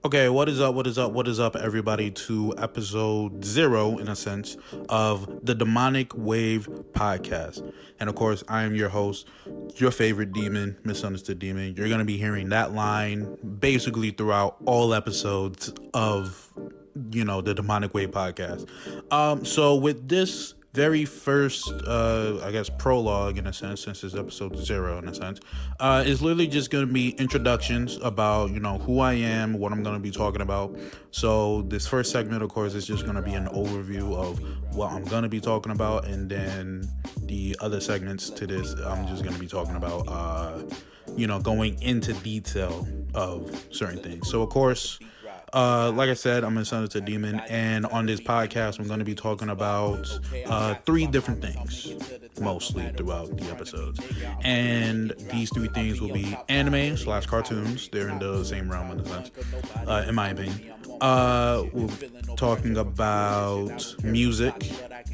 Okay, what is up? What is up? What is up, everybody? To episode zero, in a sense, of the Demonic Wave podcast. And of course, I am your host, your favorite demon, Misunderstood Demon. You're going to be hearing that line basically throughout all episodes of, the Demonic Wave podcast. So with this very first, I guess, prologue in a sense, since it's episode zero in a sense, is literally just going to be introductions about, who I am, what I'm going to be talking about. So this first segment, of course, is just going to be an overview of what I'm going to be talking about. And then the other segments to this, I'm just going to be talking about, going into detail of certain things. So, of course, like I said, I'm a son of a demon, and on this podcast, I'm going to be talking about three different things, mostly throughout the episodes. And these three things will be anime slash cartoons. They're in the same realm in a sense, in my opinion. We're talking about music,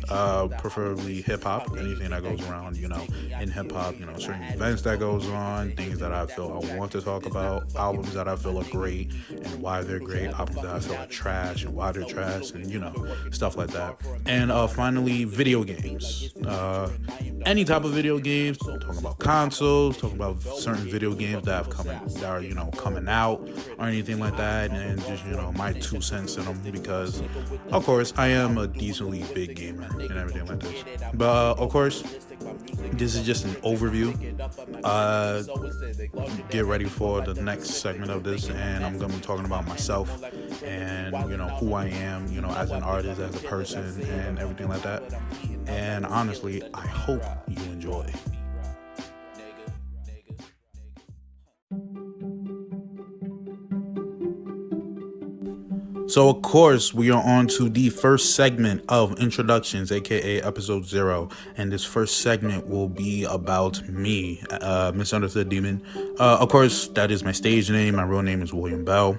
preferably hip hop, anything that goes around, in hip hop, certain events that goes on, things that I feel I want to talk about, albums that I feel are great and why they're great, albums that I feel are trash and why they're trash, and stuff like that. And finally, video games. Any type of video games. Talking about consoles, talking about certain video games that are coming out or anything like that, and just my 2 cents in them because, of course, I am a decently big gamer and everything like this. But of course, this is just an overview. Get ready for the next segment of this, and I'm gonna be talking about myself and who I am, as an artist, as a person, and everything like that. And honestly, I hope you enjoy. So, of course, we are on to the first segment of introductions, aka episode zero. And this first segment will be about me, Misunderstood Demon. Of course, that is my stage name. My real name is William Bell.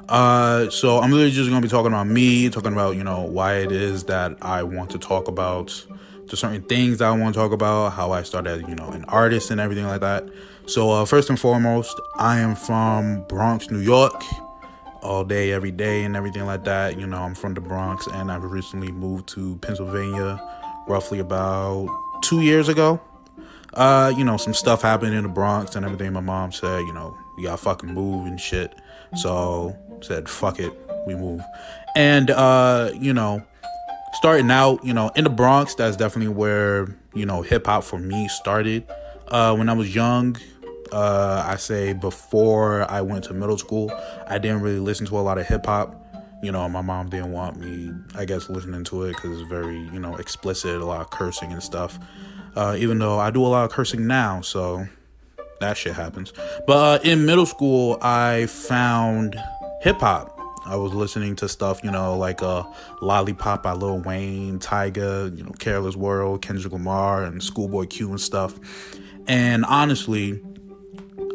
So I'm literally just going to be talking about me, talking about, why it is that I want to talk about the certain things that I want to talk about, how I started, an artist and everything like that. So, first and foremost, I am from Bronx, New York, all day, every day, and everything like that. I'm from the Bronx, and I've recently moved to Pennsylvania roughly about 2 years ago. Some stuff happened in the Bronx and everything. My mom said, we gotta fucking move and shit. So said, fuck it, we move. And, starting out, in the Bronx, that's definitely where, hip hop for me started. When I was young, I say before I went to middle school, I didn't really listen to a lot of hip hop. My mom didn't want me, I guess, listening to it because it's very, explicit, a lot of cursing and stuff. Even though I do a lot of cursing now, so that shit happens. But in middle school, I found hip hop. I was listening to stuff, like Lollipop by Lil Wayne, Tyga, Careless World, Kendrick Lamar, and Schoolboy Q and stuff. And honestly,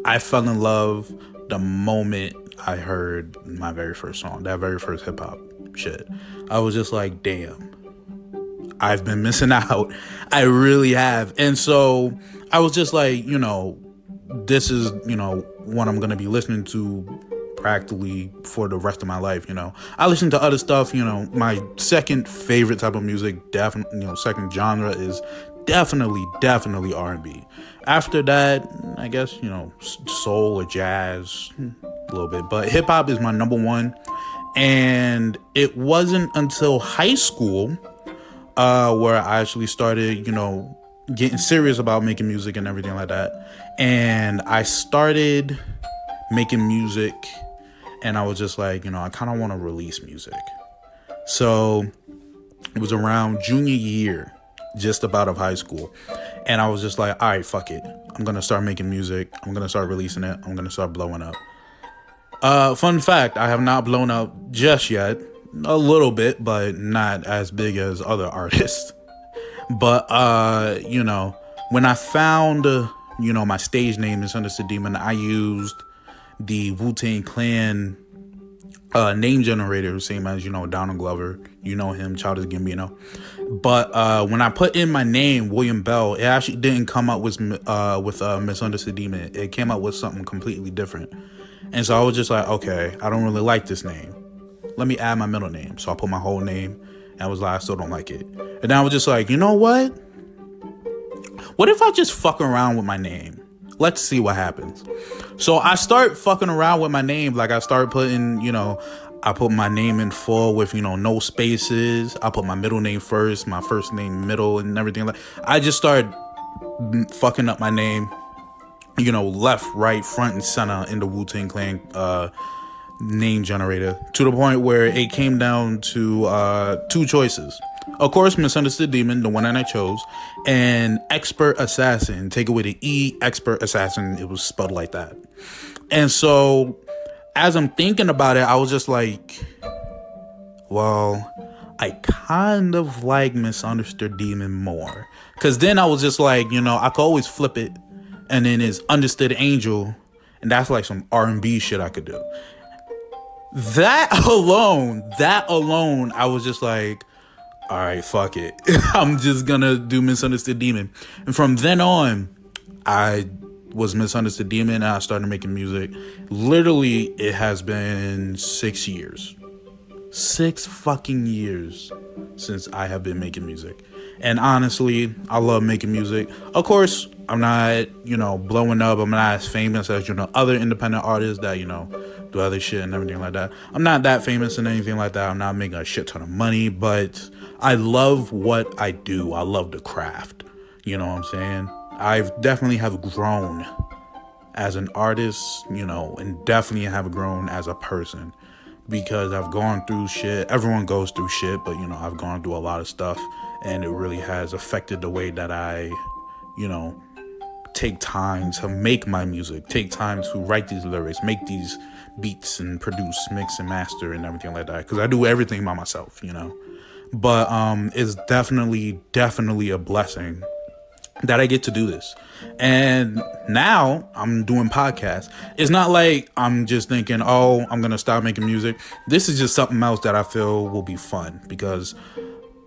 I fell in love the moment I heard my very first song, that very first hip hop shit. I was just like, damn, I've been missing out. I really have. And so I was just like, this is, what I'm going to be listening to practically for the rest of my life. I listen to other stuff. My second favorite type of music, definitely, second genre is definitely R&B. After that, I guess, soul or jazz, a little bit. But hip hop is my number one. And it wasn't until high school where I actually started, getting serious about making music and everything like that. And I started making music, and I was just like, I kind of want to release music. So it was around junior year, just about of high school. And I was just like, all right, fuck it. I'm going to start making music. I'm going to start releasing it. I'm going to start blowing up. Fun fact, I have not blown up just yet. A little bit, but not as big as other artists. But, when I found, my stage name, Misunderstood Demon, I used the Wu-Tang Clan name generator, same as, Donald Glover. You know him, Childish Gambino. But when I put in my name, William Bell, it actually didn't come up with Misunderstood Demon. It came up with something completely different. And so I was just like, okay, I don't really like this name. Let me add my middle name. So I put my whole name, and I was like, I still don't like it. And then I was just like, you know what? What if I just fuck around with my name? Let's see what happens. So I start fucking around with my name. Like, I start putting, I put my name in full with, no spaces. I put my middle name first, my first name middle, and everything. Like, I just started fucking up my name, left, right, front, and center in the Wu-Tang Clan name generator, to the point where it came down to two choices. Of course, Misunderstood Demon, the one that I chose, and Expert Assassin. Take away the E, Expert Assassin. It was spelled like that. And so, as I'm thinking about it, I was just like, well, I kind of like Misunderstood Demon more. Because then I was just like, I could always flip it. And then it's Understood Angel. And that's like some R&B shit I could do. That alone, I was just like, all right, fuck it. I'm just gonna do Misunderstood Demon. And from then on, I was Misunderstood Demon, and I started making music. Literally, it has been 6 years. 6 fucking years since I have been making music. And honestly, I love making music. Of course, I'm not, blowing up. I'm not as famous as, other independent artists that, do other shit and everything like that. I'm not that famous and anything like that. I'm not making a shit ton of money, but I love what I do. I love the craft. You know what I'm saying? I've definitely have grown as an artist, and definitely have grown as a person, because I've gone through shit. Everyone goes through shit, but, I've gone through a lot of stuff, and it really has affected the way that I, take time to make my music, take time to write these lyrics, make these beats and produce, mix and master and everything like that, because I do everything by myself, but it's definitely a blessing that I get to do this. And now I'm doing podcasts. It's not like I'm just thinking, oh, I'm gonna stop making music. This is just something else that I feel will be fun, because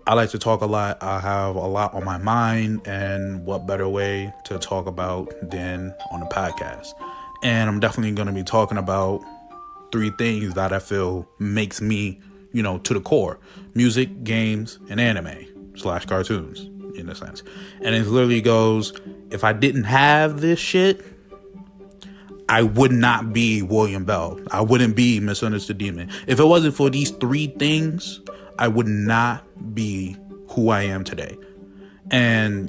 I like to talk a lot. I have a lot on my mind, and what better way to talk about than on a podcast? And I'm definitely going to be talking about 3 things that I feel makes me, to the core: music, games, and anime/cartoons, in a sense. And it literally goes, if I didn't have this shit, I would not be William Bell. I wouldn't be Misunderstood Demon. If it wasn't for these 3 things, I would not be who I am today. And,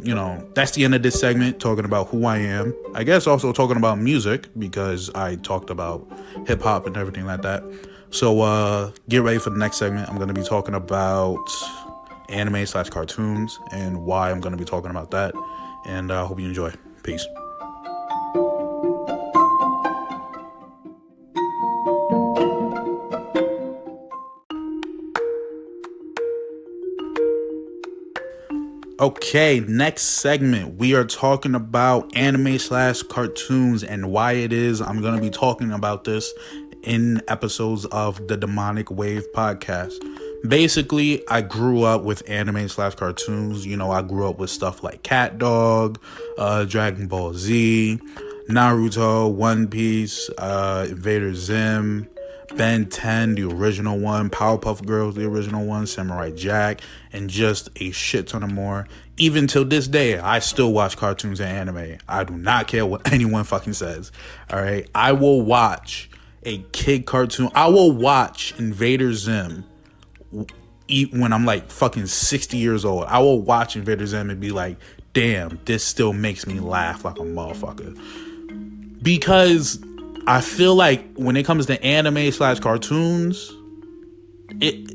that's the end of this segment, talking about who I am. I guess also talking about music, because I talked about hip hop and everything like that. So get ready for the next segment. I'm going to be talking about anime/cartoons and why I'm going to be talking about that. And I hope you enjoy. Peace. Okay, next segment, we are talking about anime/cartoons and why it is I'm going to be talking about this in episodes of the Demonic Wave podcast. Basically, I grew up with anime/cartoons. I grew up with stuff like Cat Dog, Dragon Ball Z, Naruto, One Piece, Invader Zim, Ben 10, the original one, Powerpuff Girls, the original one, Samurai Jack, and just a shit ton of more. Even till this day, I still watch cartoons and anime. I do not care what anyone fucking says. All right, I will watch a kid cartoon. I will watch Invader Zim when I'm like fucking 60 years old. I will watch Invader Zim and be like, damn, this still makes me laugh like a motherfucker. Because I feel like when it comes to anime/cartoons, it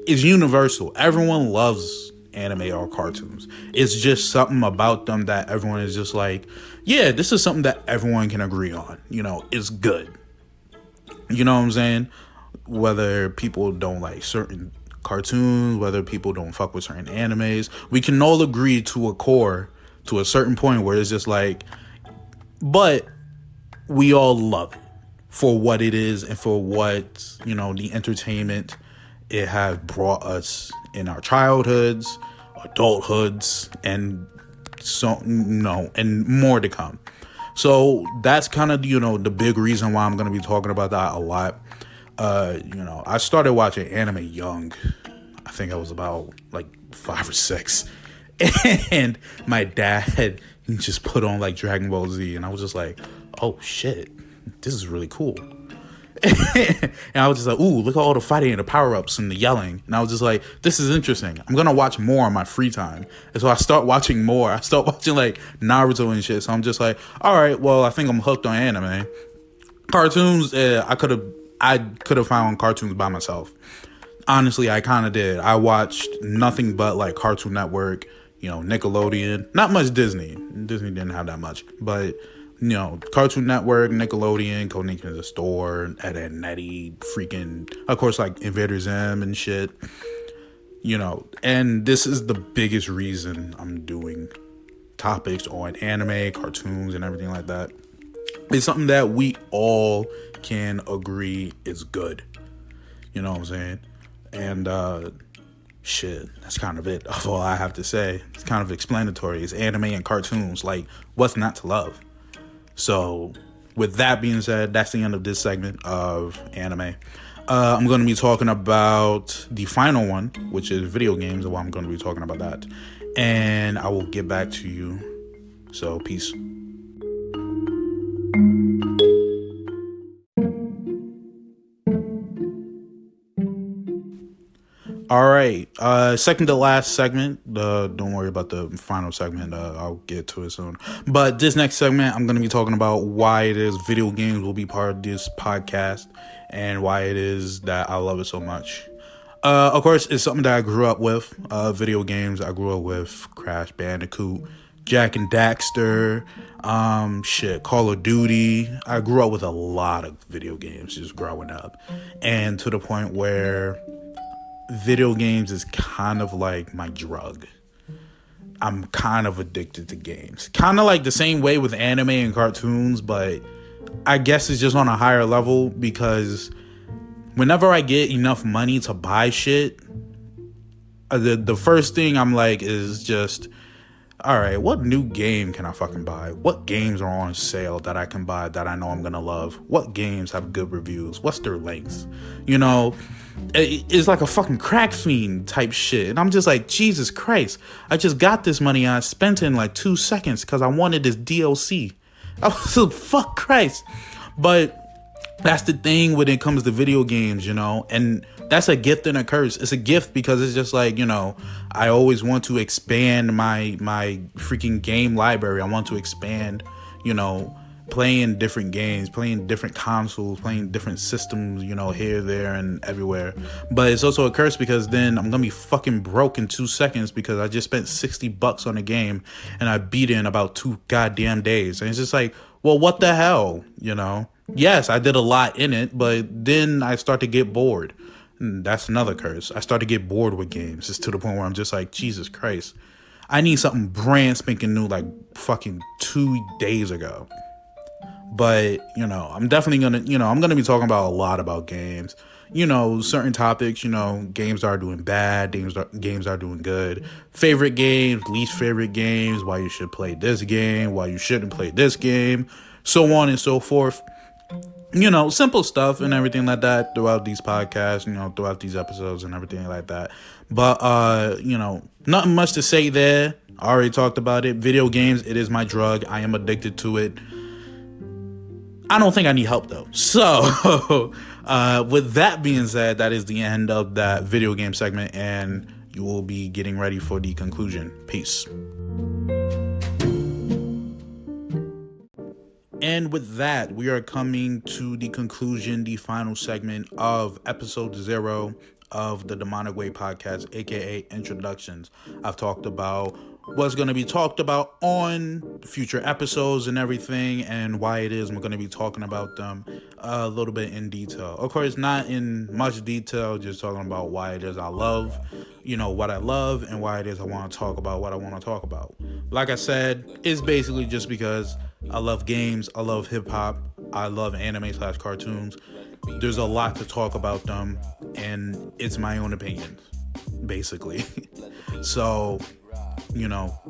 is universal. Everyone loves anime or cartoons. It's just something about them that everyone is just like, yeah, this is something that everyone can agree on. It's good. You know what I'm saying? Whether people don't like certain cartoons, whether people don't fuck with certain animes, we can all agree to a core, to a certain point where it's just like, but we all love it for what it is and for what, the entertainment it has brought us in our childhoods, adulthoods, and so, and more to come. So that's kind of, the big reason why I'm going to be talking about that a lot. I started watching anime young. I think I was about like 5 or 6. And my dad he just put on like Dragon Ball Z, and I was just like, oh shit, this is really cool. And I was just like, ooh, look at all the fighting and the power-ups and the yelling. And I was just like, this is interesting. I'm gonna watch more on my free time. And so I start watching more. I start watching like Naruto and shit. So I'm just like, all right, well, I think I'm hooked on anime. Cartoons, I could have found cartoons by myself. Honestly, I kind of did. I watched nothing but like Cartoon Network, Nickelodeon. Not much Disney. Disney didn't have that much, but Cartoon Network, Nickelodeon, Codename in the Store, Ed, Edd n Eddy, freaking, of course, like Invader Zim and shit. And this is the biggest reason I'm doing topics on anime, cartoons, and everything like that. It's something that we all can agree is good. You know what I'm saying? And shit, that's kind of it. That's all I have to say. It's kind of explanatory. It's anime and cartoons. Like, what's not to love? So, with that being said, that's the end of this segment of anime. I'm going to be talking about the final one, which is video games, and why I'm going to be talking about that. And I will get back to you. So, peace. All right. Second to last segment. Don't worry about the final segment. I'll get to it soon. But this next segment, I'm going to be talking about why it is video games will be part of this podcast and why it is that I love it so much. Of course, it's something that I grew up with. Video games. I grew up with Crash Bandicoot, Jak and Daxter, Call of Duty. I grew up with a lot of video games just growing up. And to the point where video games is kind of like my drug. I'm kind of addicted to games. Kind of like the same way with anime and cartoons, but I guess it's just on a higher level because whenever I get enough money to buy shit, the first thing I'm like is just, all right, what new game can I fucking buy? What games are on sale that I can buy that I know I'm going to love? What games have good reviews? What's their lengths? It's like a fucking crack fiend type shit. And I'm just like, Jesus Christ, I just got this money and I spent it in like 2 seconds because I wanted this DLC. I was like, fuck Christ. But that's the thing when it comes to video games, and that's a gift and a curse. It's a gift because it's just like, I always want to expand my freaking game library. I want to expand, playing different games, playing different consoles, playing different systems, here, there, and everywhere. But it's also a curse because then I'm gonna be fucking broke in 2 seconds because I just spent $60 on a game and I beat it in about 2 goddamn days. And it's just like, well, what the hell, Yes, I did a lot in it, but then I start to get bored. And that's another curse. I start to get bored with games. It's to the point where I'm just like, Jesus Christ. I need something brand spanking new like fucking 2 days ago. But, I'm definitely going to, I'm going to be talking about a lot about games. Certain topics, games are doing bad, games are doing good. Favorite games, least favorite games, why you should play this game, why you shouldn't play this game, so on and so forth. Simple stuff and everything like that throughout these podcasts, throughout these episodes and everything like that. But, nothing much to say there. I already talked about it. Video games, it is my drug. I am addicted to it. I don't think I need help though. So, with that being said, that is the end of that video game segment and you will be getting ready for the conclusion. Peace. And with that, we are coming to the conclusion, the final segment of episode 0 of the Demonic Way podcast, aka introductions. I've talked about what's going to be talked about on future episodes and everything, and why it is we're going to be talking about them a little bit in detail. Of course, not in much detail, just talking about why it is I love, what I love, and why it is I want to talk about what I want to talk about. Like I said, it's basically just because I love games, I love hip-hop, I love anime/cartoons. There's a lot to talk about them, and it's my own opinion, basically. So,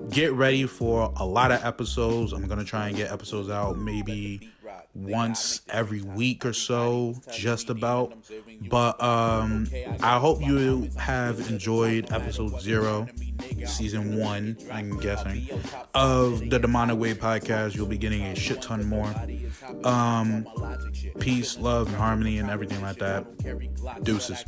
get ready for a lot of episodes. I'm gonna try and get episodes out maybe once every week or so, just about. But I hope you have enjoyed episode 0, season 1, I'm guessing, of the Demonic Way podcast. You'll be getting a shit ton more. Peace, love, and harmony, and everything like that. Deuces.